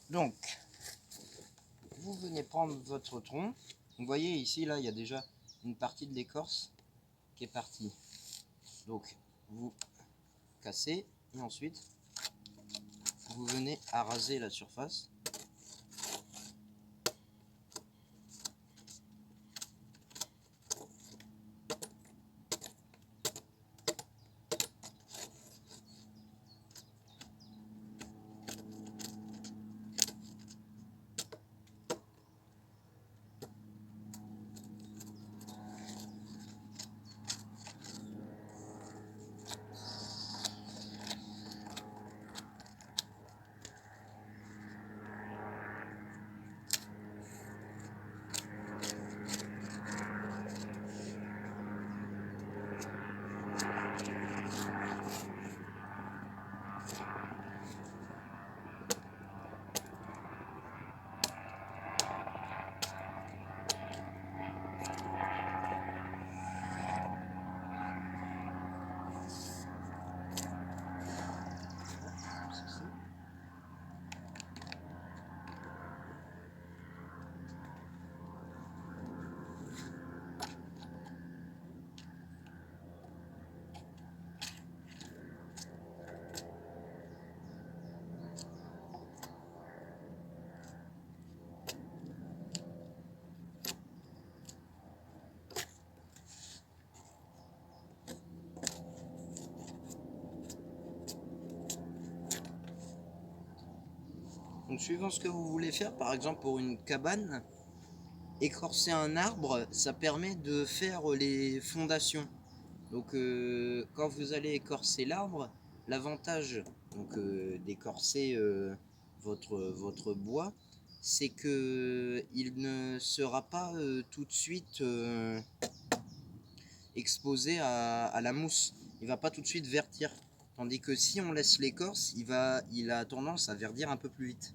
Donc, vous venez prendre votre tronc. Vous voyez ici, là, il y a déjà une partie de l'écorce qui est partie. Donc, vous cassez et ensuite, vous venez araser la surface. Donc, suivant ce que vous voulez faire, par exemple pour une cabane, écorcer un arbre, ça permet de faire les fondations. Donc, quand vous allez écorcer l'arbre, l'avantage d'écorcer votre bois, c'est que il ne sera pas tout de suite exposé à la mousse. Il va pas tout de suite verdir. Tandis que si on laisse l'écorce, il a tendance à verdir un peu plus vite.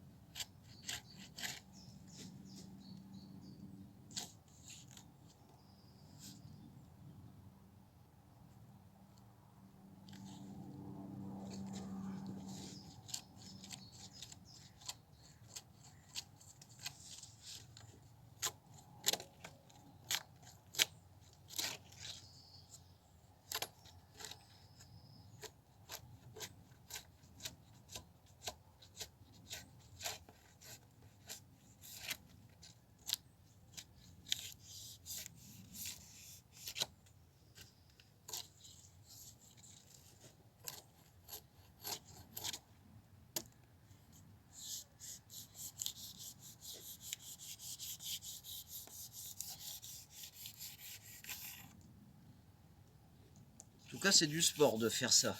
En tout cas, c'est du sport de faire ça.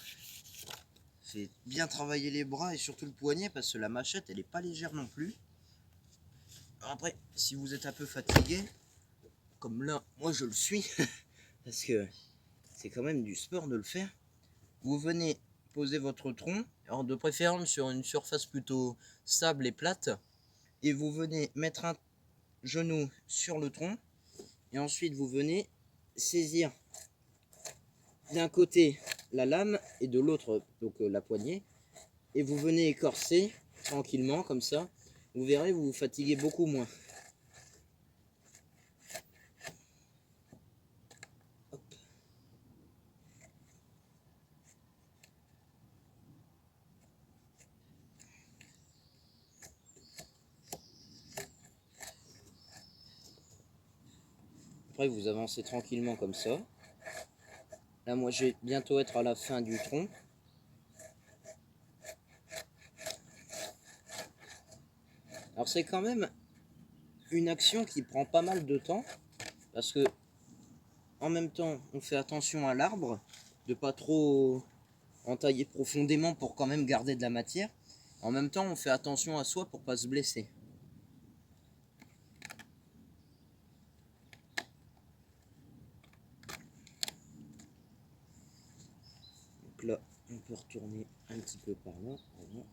Fait bien travailler les bras et surtout le poignet parce que la machette, elle est pas légère non plus. Après, si vous êtes un peu fatigué, comme là, moi je le suis, parce que c'est quand même du sport de le faire, vous venez poser votre tronc, alors de préférence sur une surface plutôt stable et plate, et vous venez mettre un genou sur le tronc, et ensuite vous venez saisir d'un côté la lame et de l'autre donc la poignée, et vous venez écorcer tranquillement comme ça. Vous verrez, vous vous fatiguez beaucoup moins. Hop. Après, vous avancez tranquillement comme ça. Là, moi, je vais bientôt être à la fin du tronc. Alors, c'est quand même une action qui prend pas mal de temps parce que en même temps, on fait attention à l'arbre de pas trop entailler profondément pour quand même garder de la matière. En même temps, on fait attention à soi pour pas se blesser. Donc là, on peut retourner un petit peu par là. Voilà.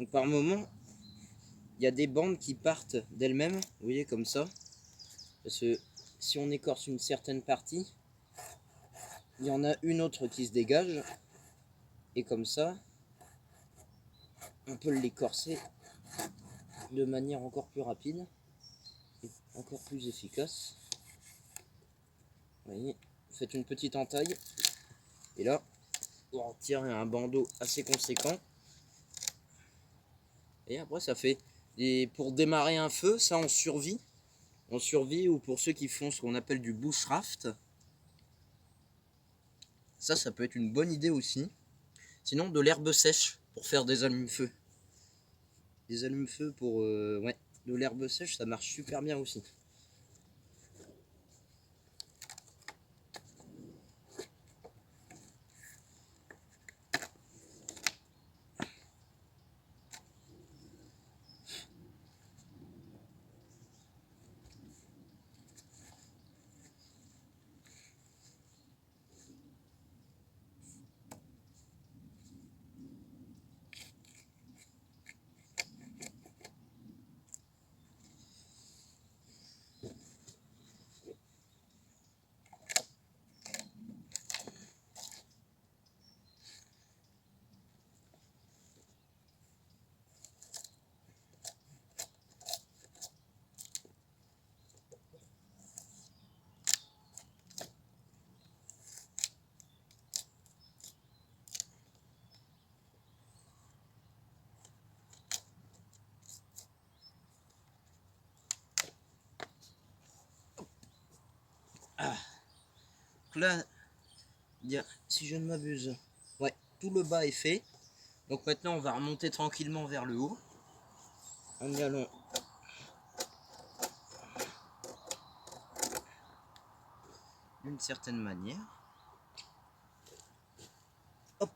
Donc par moment, il y a des bandes qui partent d'elles-mêmes, vous voyez, comme ça. Parce que si on écorce une certaine partie, il y en a une autre qui se dégage. Et comme ça, on peut l'écorcer de manière encore plus rapide et encore plus efficace. Vous voyez, vous faites une petite entaille. Et là, on retire un bandeau assez conséquent. Et après, ça fait... Et pour démarrer un feu, ça en survie. En survie, ou pour ceux qui font ce qu'on appelle du bushcraft. Ça peut être une bonne idée aussi. Sinon, de l'herbe sèche pour faire des allumes-feu. Des allumes-feu pour... ouais, de l'herbe sèche, ça marche super bien aussi. Ah. Donc là, si je ne m'abuse, ouais, tout le bas est fait. Donc maintenant, on va remonter tranquillement vers le haut. En y allant d'une certaine manière. Hop.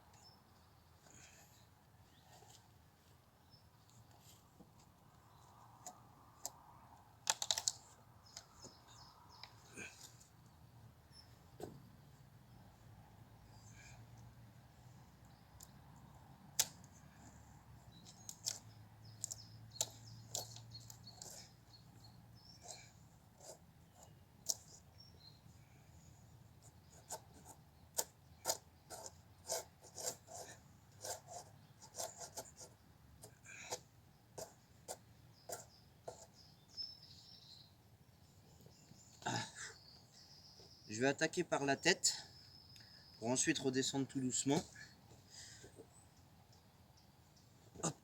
Je vais attaquer par la tête pour ensuite redescendre tout doucement. Hop.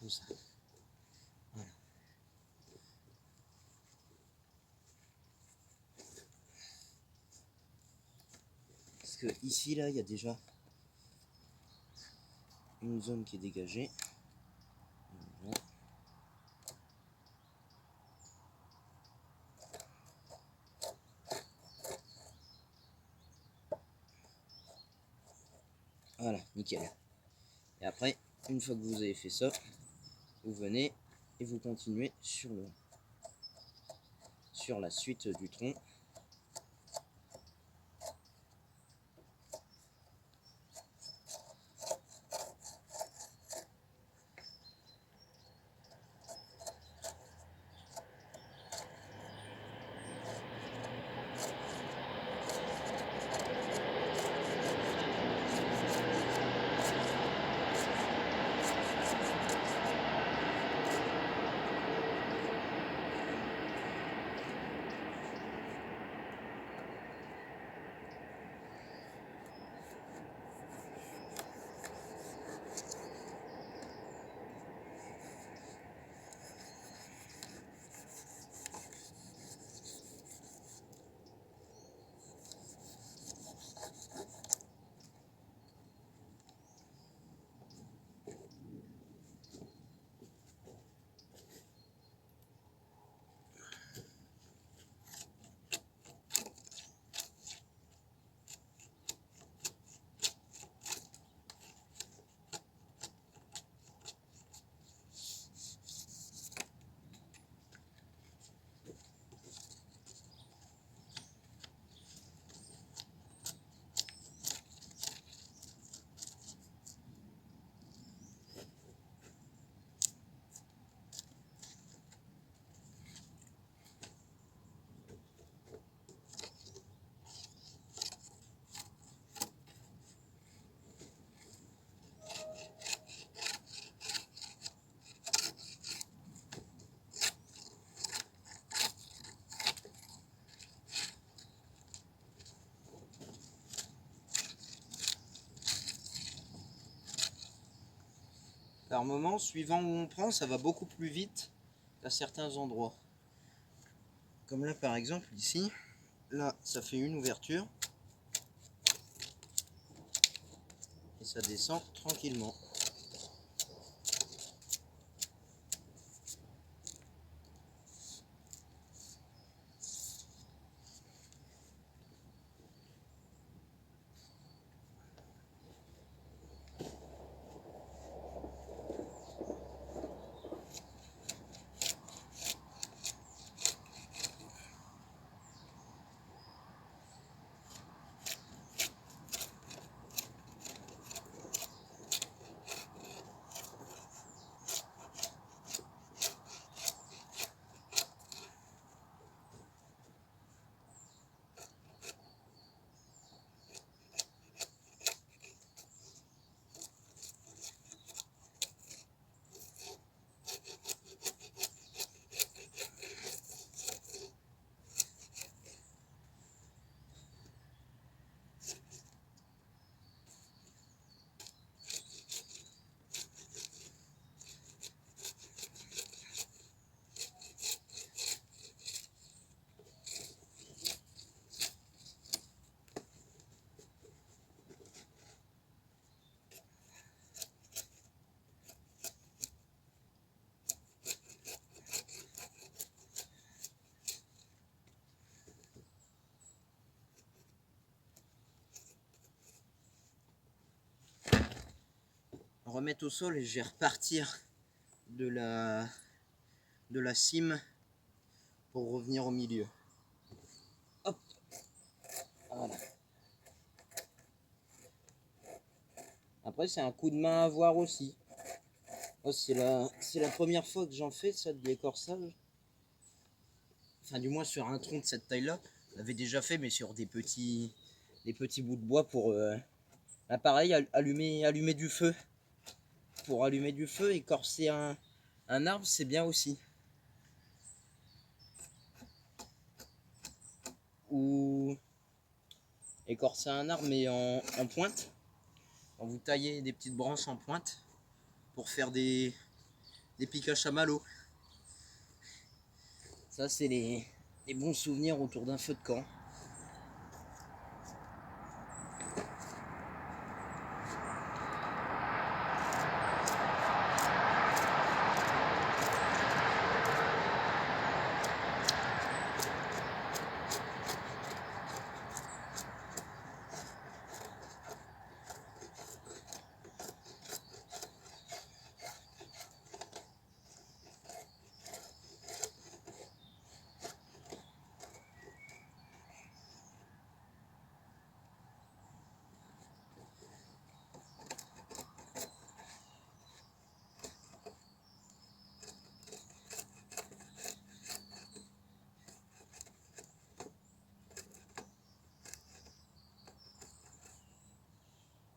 Comme ça. Voilà. Parce que ici, là, il y a déjà une zone qui est dégagée. Voilà. Voilà, nickel. Et après, une fois que vous avez fait ça, vous venez et vous continuez sur la suite du tronc. Par moment, suivant où on prend, ça va beaucoup plus vite qu'à certains endroits. Comme là par exemple ici, là ça fait une ouverture et ça descend tranquillement. Remettre au sol et je vais repartir de la cime pour revenir au milieu. Hop, voilà. Après c'est un coup de main à avoir aussi. Oh, c'est la première fois que j'en fais ça de l'écorçage. Enfin du moins sur un tronc de cette taille là. Je l'avais déjà fait mais sur des petits bouts de bois pour là, pareil, allumer du feu. Pour allumer du feu, écorcer un arbre, c'est bien aussi. Ou écorcer un arbre mais en pointe. Quand vous taillez des petites branches en pointe pour faire des pics à chamallow. Ça c'est les bons souvenirs autour d'un feu de camp.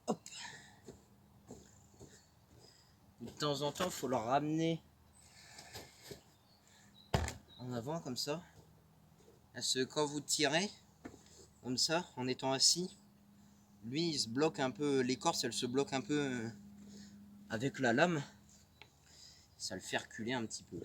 Hop. De temps en temps, il faut le ramener en avant comme ça. Parce que quand vous tirez comme ça, en étant assis, lui il se bloque un peu, l'écorce elle se bloque un peu avec la lame. Ça le fait reculer un petit peu.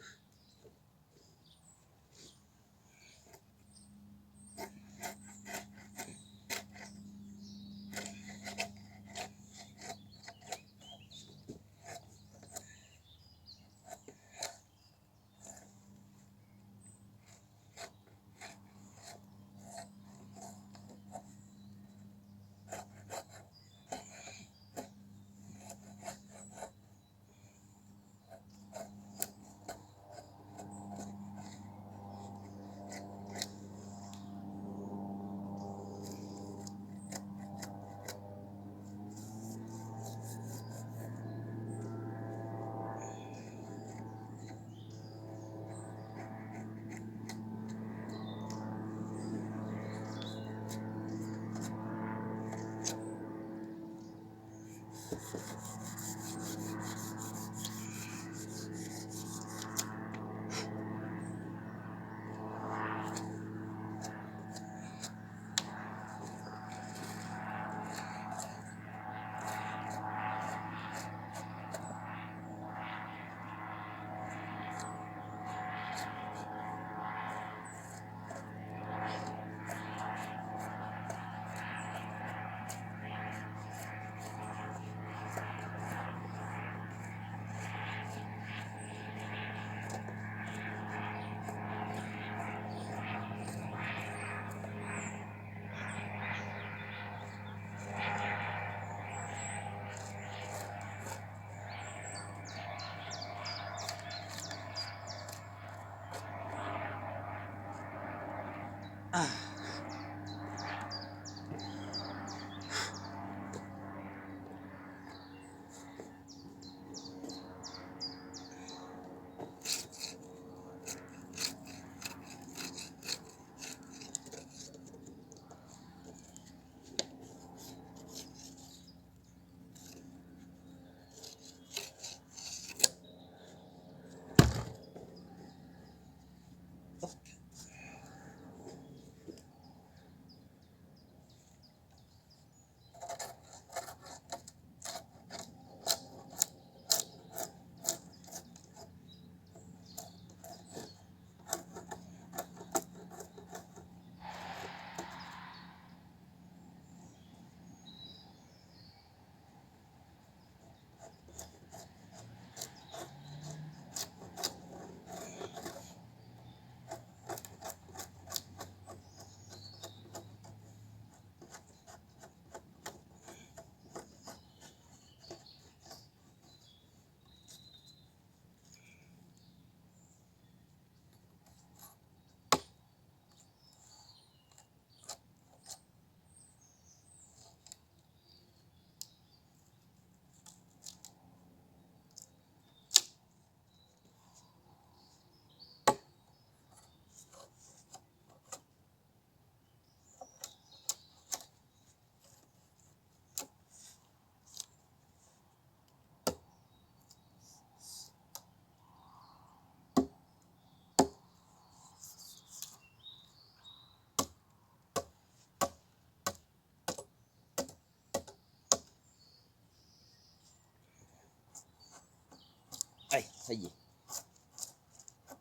ça y est.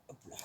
Hop là.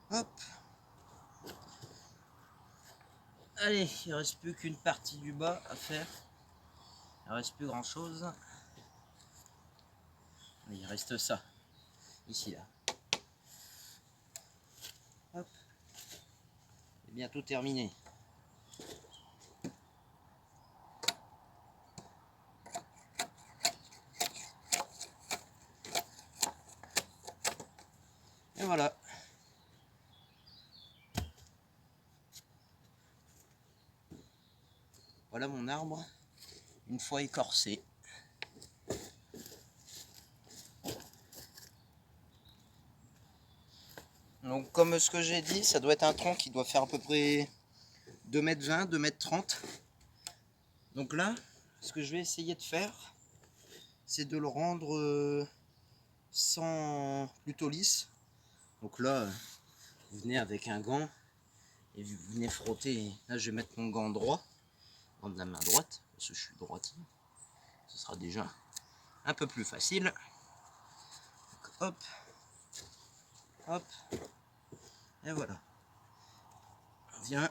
Hop. Allez, il reste plus qu'une partie du bas à faire. Il reste plus grand chose. Il reste ça. Ici là. Hop. C'est bientôt terminé. Et voilà. Voilà mon arbre, une fois écorcé. Donc comme ce que j'ai dit, ça doit être un tronc qui doit faire à peu près 2,20 m, 2,30 m. Donc là, ce que je vais essayer de faire, c'est de le rendre plutôt lisse. Donc là, vous venez avec un gant et vous venez frotter. Là, je vais mettre mon gant droit, gant de la main droite, parce que je suis droitier. Ce sera déjà un peu plus facile. Donc, hop, hop, et voilà. On vient.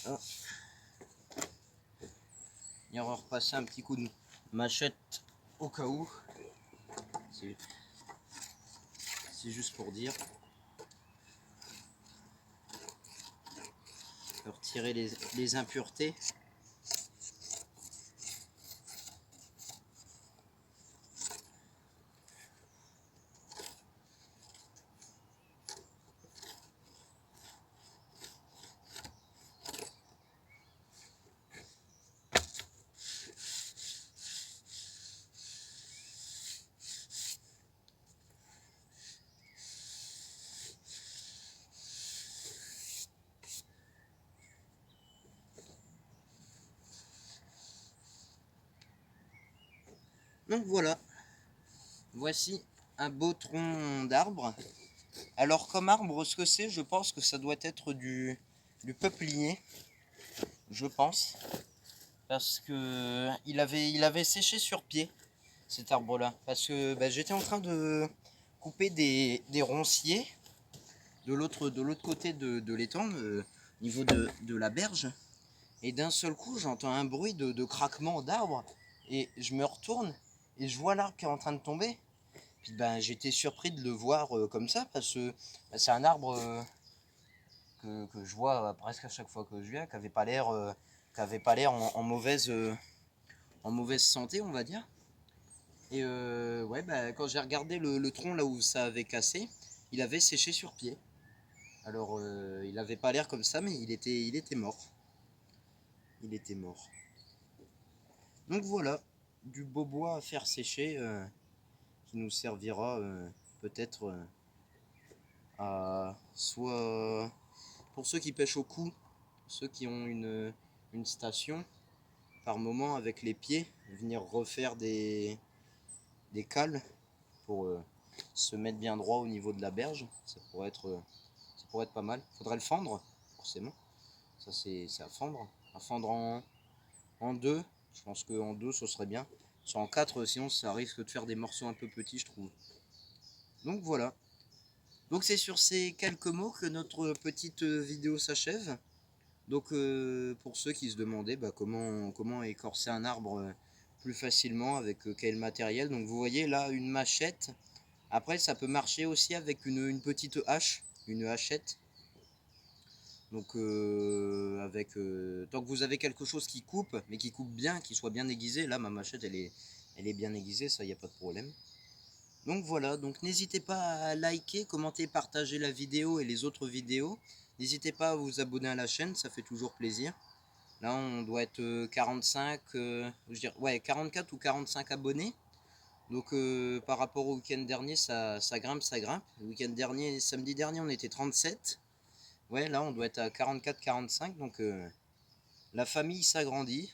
Ah. Et on va repasser un petit coup de machette au cas où. C'est juste pour dire. Retirer les impuretés. Donc voilà, voici un beau tronc d'arbre. Alors comme arbre, ce que c'est, je pense que ça doit être du peuplier, je pense. Parce que il avait séché sur pied, cet arbre-là. Parce que bah, j'étais en train de couper des ronciers de l'autre côté de l'étang, au niveau de la berge. Et d'un seul coup, j'entends un bruit de craquement d'arbre. Et je me retourne et je vois l'arbre qui est en train de tomber. Puis ben, j'étais surpris de le voir comme ça parce que ben, c'est un arbre que je vois presque à chaque fois que je viens, qui n'avait pas l'air en mauvaise santé, on va dire. Et ouais, ben, quand j'ai regardé le tronc là où ça avait cassé, il avait séché sur pied. Alors il n'avait pas l'air comme ça, mais il était mort. Il était mort. Donc voilà, du beau bois à faire sécher qui nous servira peut-être à soit pour ceux qui pêchent au cou, ceux qui ont une station, par moment avec les pieds, venir refaire des cales pour se mettre bien droit au niveau de la berge. Ça pourrait être pas mal. Faudrait le fendre, forcément. Ça c'est à fendre. À fendre en deux. Je pense qu'en deux ce serait bien. Sur en quatre, sinon ça risque de faire des morceaux un peu petits, je trouve. Donc voilà. Donc c'est sur ces quelques mots que notre petite vidéo s'achève. Donc pour ceux qui se demandaient bah, comment écorcer un arbre plus facilement avec quel matériel. Donc vous voyez là une machette. Après ça peut marcher aussi avec une petite hache, une hachette. Donc tant que vous avez quelque chose qui coupe, mais qui coupe bien, qui soit bien aiguisé, là ma machette elle est bien aiguisée, ça y a pas de problème. Donc voilà, donc n'hésitez pas à liker, commenter, partager la vidéo et les autres vidéos. N'hésitez pas à vous abonner à la chaîne, ça fait toujours plaisir. Là on doit être 45, je dirais, ouais 44 ou 45 abonnés. Donc par rapport au week-end dernier, ça grimpe, ça grimpe. Le week-end dernier, samedi dernier, on était 37. Ouais, là on doit être à 44-45, donc la famille s'agrandit,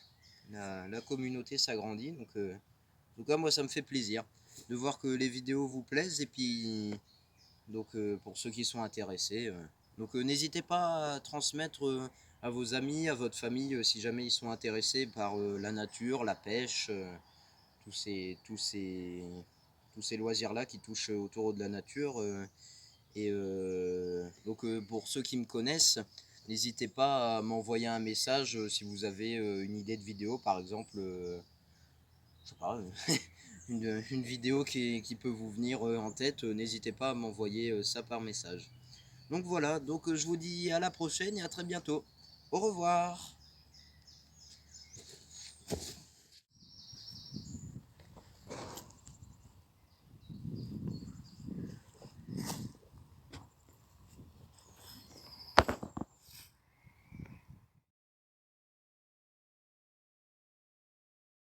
la communauté s'agrandit, donc en tout cas moi ça me fait plaisir de voir que les vidéos vous plaisent, et puis donc pour ceux qui sont intéressés, donc n'hésitez pas à transmettre à vos amis, à votre famille, si jamais ils sont intéressés par la nature, la pêche, tous ces, tous ces, tous ces loisirs-là qui touchent autour de la nature. Donc pour ceux qui me connaissent, n'hésitez pas à m'envoyer un message si vous avez une idée de vidéo, par exemple, je sais pas, une vidéo qui peut vous venir en tête, n'hésitez pas à m'envoyer ça par message. Donc voilà, donc je vous dis à la prochaine et à très bientôt. Au revoir.